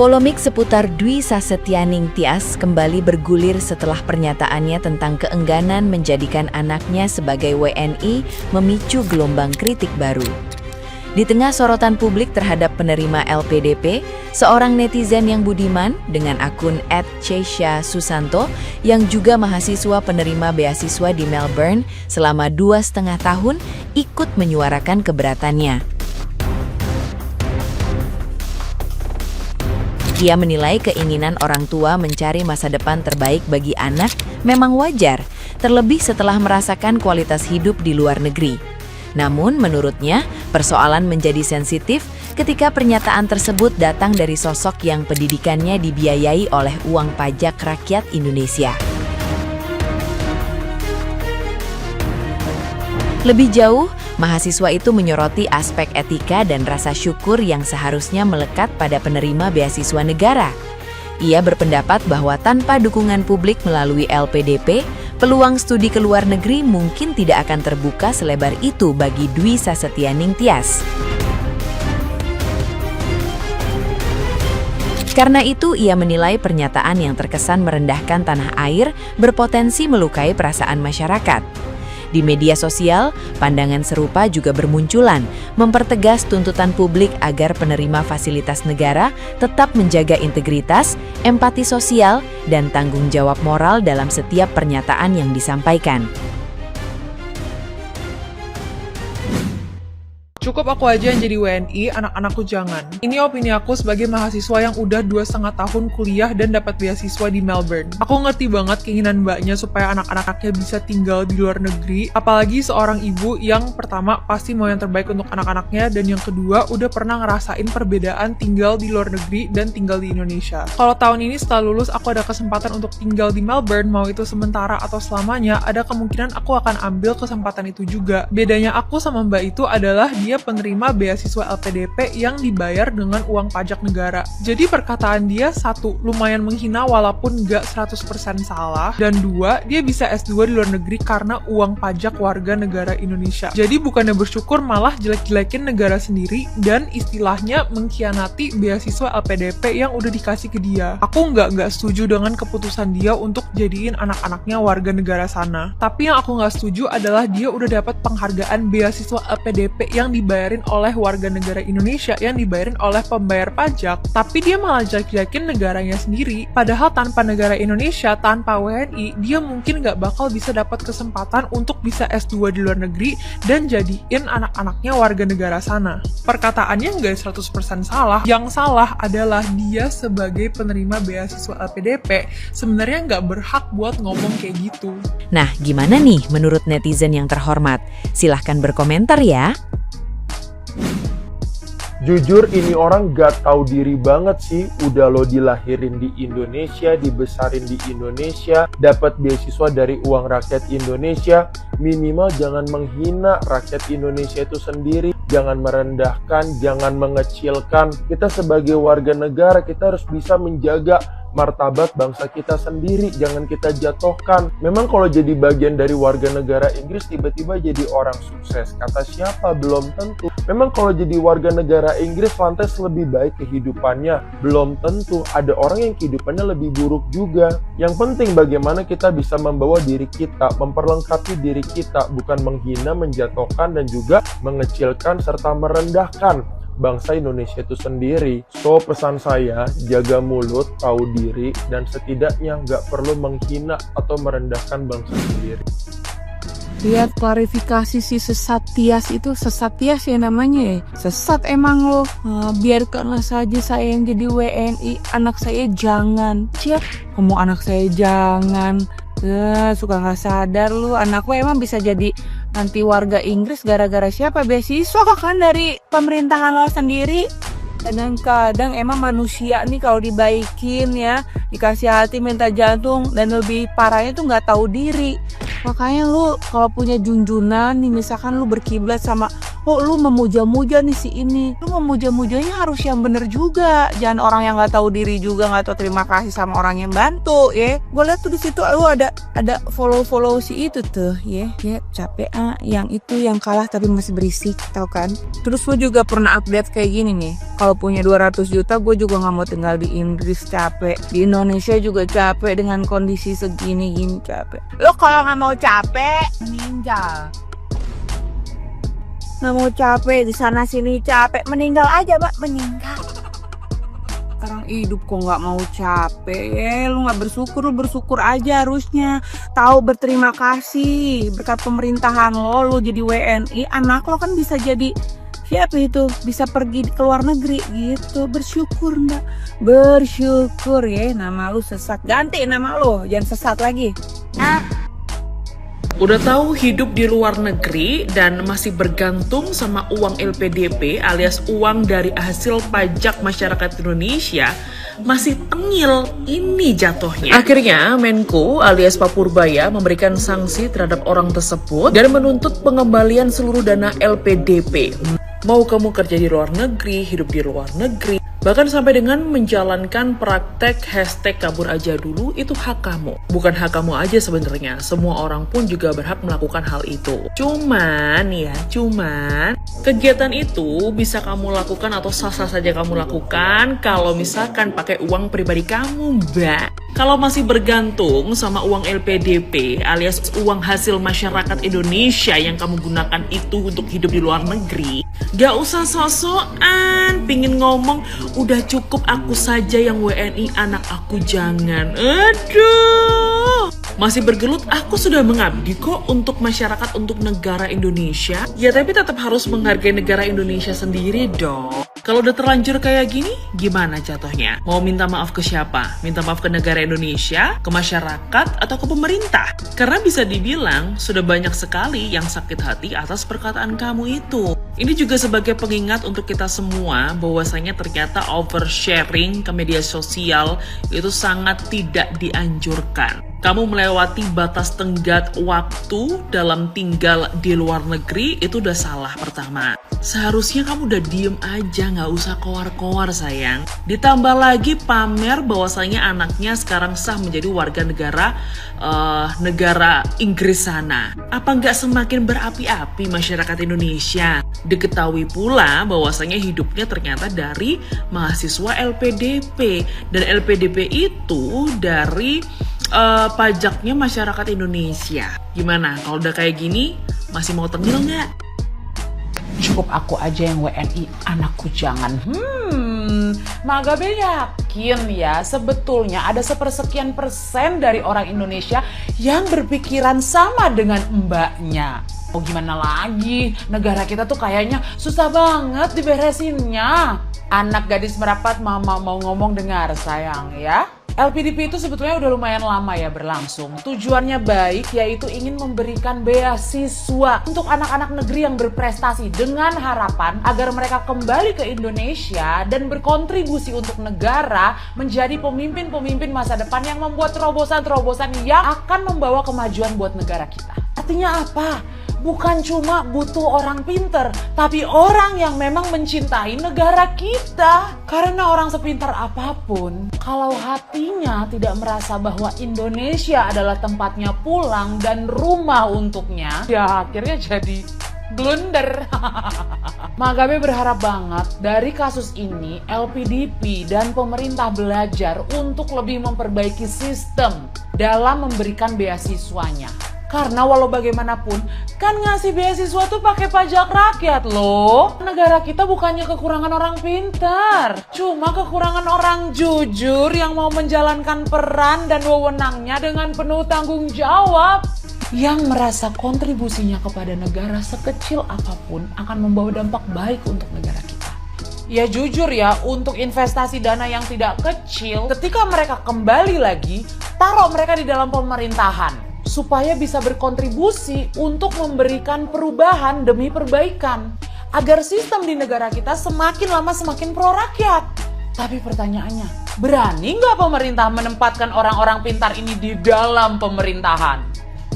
Polemik seputar Dwi Sasetyaning Tias kembali bergulir setelah pernyataannya tentang keengganan menjadikan anaknya sebagai WNI memicu gelombang kritik baru. Di tengah sorotan publik terhadap penerima LPDP, seorang netizen yang budiman dengan akun @Chesya_Susanto yang juga mahasiswa penerima beasiswa di Melbourne selama 2,5 tahun ikut menyuarakan keberatannya. Ia menilai keinginan orang tua mencari masa depan terbaik bagi anak memang wajar, terlebih setelah merasakan kualitas hidup di luar negeri. Namun, menurutnya, persoalan menjadi sensitif ketika pernyataan tersebut datang dari sosok yang pendidikannya dibiayai oleh uang pajak rakyat Indonesia. Lebih jauh, mahasiswa itu menyoroti aspek etika dan rasa syukur yang seharusnya melekat pada penerima beasiswa negara. Ia berpendapat bahwa tanpa dukungan publik melalui LPDP, peluang studi ke luar negeri mungkin tidak akan terbuka selebar itu bagi Dwi Sasetyaning Tias. Karena itu, ia menilai pernyataan yang terkesan merendahkan tanah air berpotensi melukai perasaan masyarakat. Di media sosial, pandangan serupa juga bermunculan, mempertegas tuntutan publik agar penerima fasilitas negara tetap menjaga integritas, empati sosial, dan tanggung jawab moral dalam setiap pernyataan yang disampaikan. Cukup aku aja yang jadi WNI, anak-anakku jangan. Ini opini aku sebagai mahasiswa yang udah 2,5 tahun kuliah dan dapat beasiswa di Melbourne. Aku ngerti banget keinginan mbaknya supaya anak-anaknya bisa tinggal di luar negeri, apalagi seorang ibu yang pertama pasti mau yang terbaik untuk anak-anaknya, dan yang kedua udah pernah ngerasain perbedaan tinggal di luar negeri dan tinggal di Indonesia. Kalau tahun ini setelah lulus aku ada kesempatan untuk tinggal di Melbourne, mau itu sementara atau selamanya, ada kemungkinan aku akan ambil kesempatan itu juga. Bedanya aku sama mbak itu adalah dia penerima beasiswa LPDP yang dibayar dengan uang pajak negara. Jadi perkataan dia, satu, lumayan menghina walaupun nggak 100% salah, dan dua, dia bisa S2 di luar negeri karena uang pajak warga negara Indonesia. Jadi bukannya bersyukur malah jelek-jelekin negara sendiri dan istilahnya mengkhianati beasiswa LPDP yang udah dikasih ke dia. Aku nggak setuju dengan keputusan dia untuk jadiin anak-anaknya warga negara sana. Tapi yang aku nggak setuju adalah dia udah dapat penghargaan beasiswa LPDP yang dibayarin oleh warga negara Indonesia, yang dibayarin oleh pembayar pajak, tapi dia malah jelek-jelekin negaranya sendiri. Padahal tanpa negara Indonesia, tanpa WNI, dia mungkin nggak bakal bisa dapat kesempatan untuk bisa S2 di luar negeri dan jadiin anak-anaknya warga negara sana. Perkataannya nggak 100% salah. Yang salah adalah dia sebagai penerima beasiswa LPDP sebenarnya nggak berhak buat ngomong kayak gitu. Nah, gimana nih menurut netizen yang terhormat? Silahkan berkomentar ya. Jujur ini orang gak tahu diri banget sih. Udah lo dilahirin di Indonesia, dibesarin di Indonesia, dapat beasiswa dari uang rakyat Indonesia. Minimal jangan menghina rakyat Indonesia itu sendiri. Jangan merendahkan, jangan mengecilkan. Kita sebagai warga negara, kita harus bisa menjaga martabat bangsa kita sendiri, jangan kita jatuhkan. Memang kalau jadi bagian dari warga negara Inggris tiba-tiba jadi orang sukses, kata siapa? Belum tentu. Memang kalau jadi warga negara Inggris lantas lebih baik kehidupannya, belum tentu. Ada orang yang kehidupannya lebih buruk juga. Yang penting bagaimana kita bisa membawa diri kita, memperlengkapi diri kita, bukan menghina, menjatuhkan, dan juga mengecilkan serta merendahkan bangsa Indonesia itu sendiri. So, pesan saya, jaga mulut, tahu diri, dan setidaknya nggak perlu menghina atau merendahkan bangsa sendiri. Lihat klarifikasi si sesat Tias itu, sesat Tias ya namanya ya. Sesat emang lo. Biarkanlah saja saya yang jadi WNI, anak saya jangan. Siap, ngomong anak saya jangan. Suka gak sadar lu, anak gue emang bisa jadi nanti warga Inggris gara-gara siapa? Beasiswa kan dari pemerintahan lo sendiri. Kadang-kadang emang manusia nih kalau dibaikin ya, dikasih hati minta jantung, dan lebih parahnya tuh gak tahu diri. Makanya lu kalau punya junjunan nih, misalkan lu berkiblat sama oh lu memuja-muja nih si ini. Lu memuja-mujanya harus yang bener juga. Jangan orang yang nggak tahu diri juga, nggak tahu terima kasih sama orang yang bantu ya. Gue lihat tuh di situ lu ada follow si itu tuh ya capek yang itu yang kalah tapi masih berisik, tau kan. Terus gue juga pernah update kayak gini nih, kalau punya 200 juta gue juga nggak mau tinggal di Inggris, capek di Indonesia juga capek dengan kondisi segini gini, capek. Lo kalau nggak mau capek meninggal, nggak mau capek di sana sini capek meninggal aja Mbak, meninggal. Sekarang hidup kok nggak mau capek, lu nggak bersyukur, lu bersyukur aja harusnya. Tahu berterima kasih berkat pemerintahan lo jadi WNI, anak lo kan bisa jadi siapa itu, bisa pergi ke luar negeri gitu. Bersyukur nggak? Bersyukur ya. Nama lu sesat, ganti nama lu, jangan sesat lagi. Udah tahu hidup di luar negeri dan masih bergantung sama uang LPDP alias uang dari hasil pajak masyarakat Indonesia, masih tengil ini jatuhnya. Akhirnya Menko alias Pak Purbaya memberikan sanksi terhadap orang tersebut dan menuntut pengembalian seluruh dana LPDP. Mau kamu kerja di luar negeri, hidup di luar negeri, bahkan sampai dengan menjalankan praktek hashtag kabur aja dulu, itu hak kamu. Bukan hak kamu aja sebenarnya, semua orang pun juga berhak melakukan hal itu. Cuman kegiatan itu bisa kamu lakukan atau sah-sah saja kamu lakukan kalau misalkan pakai uang pribadi kamu, Mbak. Kalau masih bergantung sama uang LPDP alias uang hasil masyarakat Indonesia yang kamu gunakan itu untuk hidup di luar negeri, gak usah sok-sokan pingin ngomong udah cukup aku saja yang WNI, anak aku jangan. Aduh, masih bergelut aku sudah mengabdi kok untuk masyarakat, untuk negara Indonesia. Ya tapi tetap harus menghargai negara Indonesia sendiri dong. Kalau udah terlanjur kayak gini, gimana jatuhnya? Mau minta maaf ke siapa? Minta maaf ke negara Indonesia, ke masyarakat, atau ke pemerintah? Karena bisa dibilang sudah banyak sekali yang sakit hati atas perkataan kamu itu. Ini juga sebagai pengingat untuk kita semua bahwasanya ternyata oversharing ke media sosial itu sangat tidak dianjurkan. Kamu melewati batas tenggat waktu dalam tinggal di luar negeri, itu udah salah pertama. Seharusnya kamu udah diem aja, gak usah kowar-kowar sayang. Ditambah lagi pamer bahwasanya anaknya sekarang sah menjadi warga negara Inggris sana. Apa nggak semakin berapi-api masyarakat Indonesia? Diketahui pula bahwasanya hidupnya ternyata dari mahasiswa LPDP. Dan LPDP itu dari pajaknya masyarakat Indonesia. Gimana kalau udah kayak gini, masih mau tengil nggak? Cukup aku aja yang WNI, anakku jangan. Magabe yakin ya sebetulnya ada sepersekian persen dari orang Indonesia yang berpikiran sama dengan mbaknya. Oh gimana lagi, negara kita tuh kayaknya susah banget diberesinnya. Anak gadis merapat, mama mau ngomong dengar sayang ya. LPDP itu sebetulnya udah lumayan lama ya berlangsung. Tujuannya baik, yaitu ingin memberikan beasiswa untuk anak-anak negeri yang berprestasi dengan harapan agar mereka kembali ke Indonesia dan berkontribusi untuk negara menjadi pemimpin-pemimpin masa depan yang membuat terobosan-terobosan yang akan membawa kemajuan buat negara kita. Artinya apa? Bukan cuma butuh orang pinter, tapi orang yang memang mencintai negara kita. Karena orang sepintar apapun, kalau hatinya tidak merasa bahwa Indonesia adalah tempatnya pulang dan rumah untuknya, ya akhirnya jadi blunder. Magabe berharap banget dari kasus ini LPDP dan pemerintah belajar untuk lebih memperbaiki sistem dalam memberikan beasiswanya. Karena walau bagaimanapun, kan ngasih beasiswa tuh pakai pajak rakyat loh. Negara kita bukannya kekurangan orang pintar, cuma kekurangan orang jujur yang mau menjalankan peran dan wewenangnya dengan penuh tanggung jawab. Yang merasa kontribusinya kepada negara sekecil apapun akan membawa dampak baik untuk negara kita. Ya jujur ya, untuk investasi dana yang tidak kecil, ketika mereka kembali lagi, taruh mereka di dalam pemerintahan. Supaya bisa berkontribusi untuk memberikan perubahan demi perbaikan. Agar sistem di negara kita semakin lama semakin pro rakyat. Tapi pertanyaannya, berani nggak pemerintah menempatkan orang-orang pintar ini di dalam pemerintahan?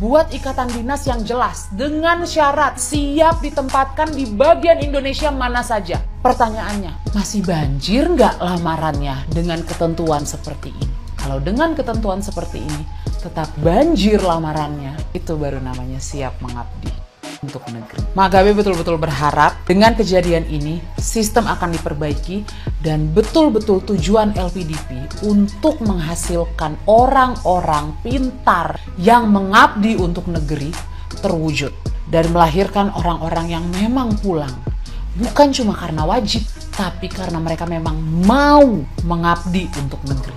buat ikatan dinas yang jelas dengan syarat siap ditempatkan di bagian Indonesia mana saja. Pertanyaannya, masih banjir nggak lamarannya dengan ketentuan seperti ini? Kalau dengan ketentuan seperti ini, tetap banjir lamarannya, itu baru namanya siap mengabdi untuk negeri. Magabe betul-betul berharap dengan kejadian ini, sistem akan diperbaiki dan betul-betul tujuan LPDP untuk menghasilkan orang-orang pintar yang mengabdi untuk negeri terwujud dan melahirkan orang-orang yang memang pulang. Bukan cuma karena wajib, tapi karena mereka memang mau mengabdi untuk negeri.